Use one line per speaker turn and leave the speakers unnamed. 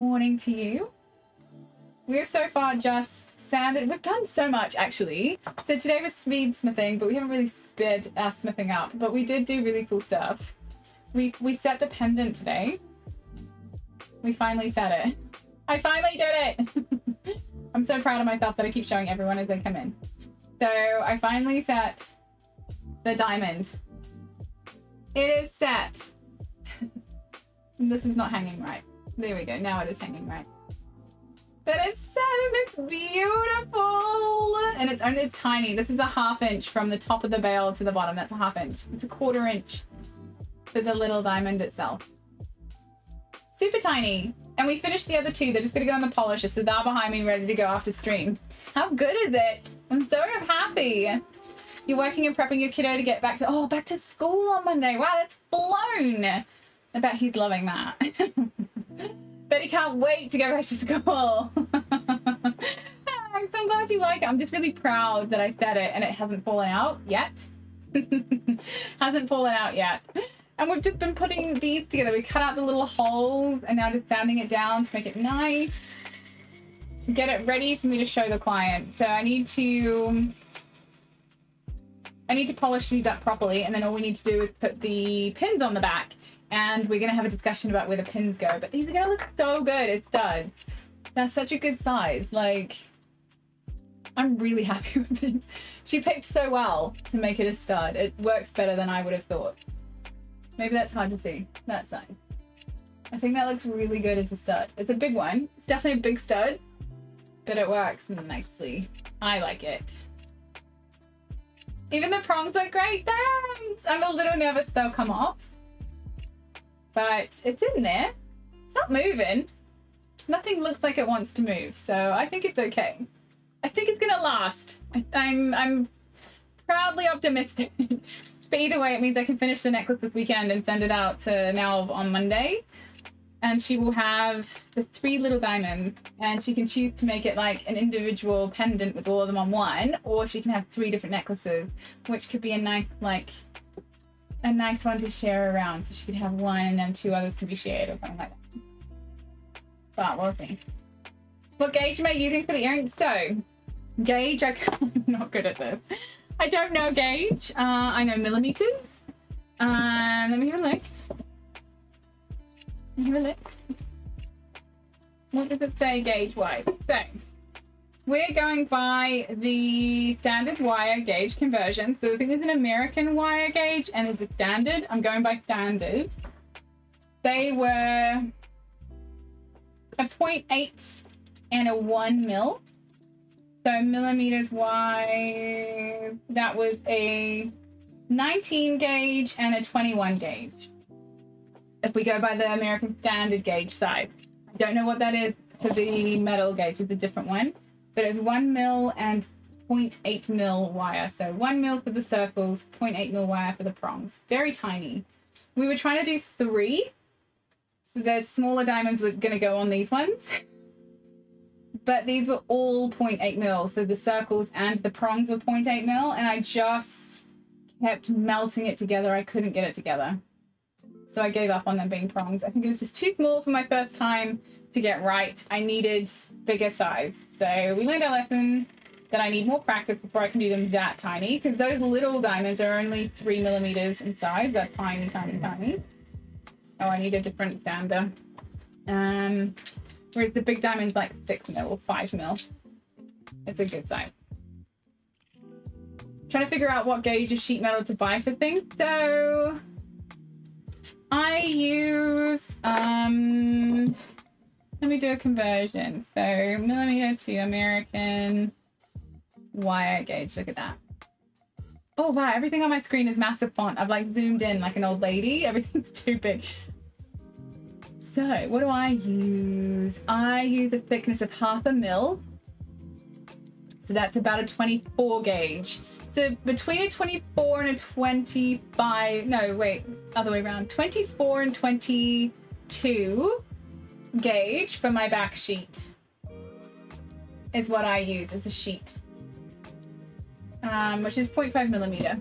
morning to you. We're so far just sanded. We've done so much, actually. So today was speed smithing, but we haven't really sped our smithing up. But we did do really cool stuff. We set the pendant today. We finally set it. I finally did it! I'm so proud of myself that I keep showing everyone as they come in. So I finally set the diamond. It is set. This is not hanging right. There we go. Now it is hanging right. But it's set and it's beautiful. And it's tiny. This is a 1/2 inch from the top of the bail to the bottom. That's a 1/2 inch. It's a 1/4 inch for the little diamond itself. Super tiny. And we finished the other two. They're just going to go in the polisher. So they're behind me ready to go after stream. How good is it? I'm so happy. You're working and prepping your kiddo to get back to school on Monday. Wow, that's flown. I bet he's loving that. Bet he can't wait to go back to school. I'm so glad you like it. I'm just really proud that I said it and it hasn't fallen out yet. Hasn't fallen out yet. And we've just been putting these together. We cut out the little holes and now just sanding it down to make it nice. Get it ready for me to show the client. So I need to polish these up properly, and then all we need to do is put the pins on the back. And we're going to have a discussion about where the pins go. But these are going to look so good as studs. They're such a good size. Like, I'm really happy with these. She picked so well to make it a stud. It works better than I would have thought. Maybe that's hard to see, that side. I think that looks really good as a stud. It's a big one. It's definitely a big stud, but it works nicely. I like it. Even the prongs look great. Thanks! I'm a little nervous they'll come off. But it's in there. It's not moving. Nothing looks like it wants to move, so I think it's okay. I think it's gonna last. I'm proudly optimistic. But either way, it means I can finish the necklace this weekend and send it out to Nell on Monday. And she will have the 3 little diamonds, and she can choose to make it like an individual pendant with all of them on one, or she can have 3 different necklaces, which could be a nice, like, a nice one to share around. So she could have 1 and then 2 others can be shared or something like that. But we'll see. What gauge am I using for the earrings? So, gauge, I'm not good at this. I don't know gauge. I know millimeters. Let me have a look. What does it say gauge-wise? So, we're going by the standard wire gauge conversion. So I think there's an American wire gauge and there's a standard. I'm going by standard. They were a 0.8 and a 1 mil. So millimeters wise, that was a 19 gauge and a 21 gauge. If we go by the American standard gauge size. I don't know what that is for the metal gauge, it's a different one. But it's 1 mil and 0.8 mil wire. So 1 mil for the circles, 0.8 mil wire for the prongs. Very tiny. We were trying to do 3. So the smaller diamonds were going to go on these ones. But these were all 0.8 mil. So the circles and the prongs were 0.8 mil. And I just kept melting it together. I couldn't get it together. So I gave up on them being prongs. I think it was just too small for my first time to get right. I needed bigger size. So we learned our lesson that I need more practice before I can do them that tiny, because those little diamonds are only 3 millimeters in size. They're tiny, tiny, tiny. Oh, I need a different sander. Whereas the big diamond's like 6 mil or 5 mil. It's a good size. Trying to figure out what gauge of sheet metal to buy for things. So I use, let me do a conversion. So millimeter to American wire gauge. Look at that. Oh wow, everything on my screen is massive font. I've like zoomed in like an old lady. Everything's too big. So what do I use? I use a thickness of 1/2 mil. So that's about a 24 gauge. So between a 24 and a 25, no, wait, other way around. 24 and 22 gauge for my back sheet is what I use as a sheet, which is 0.5 millimeter.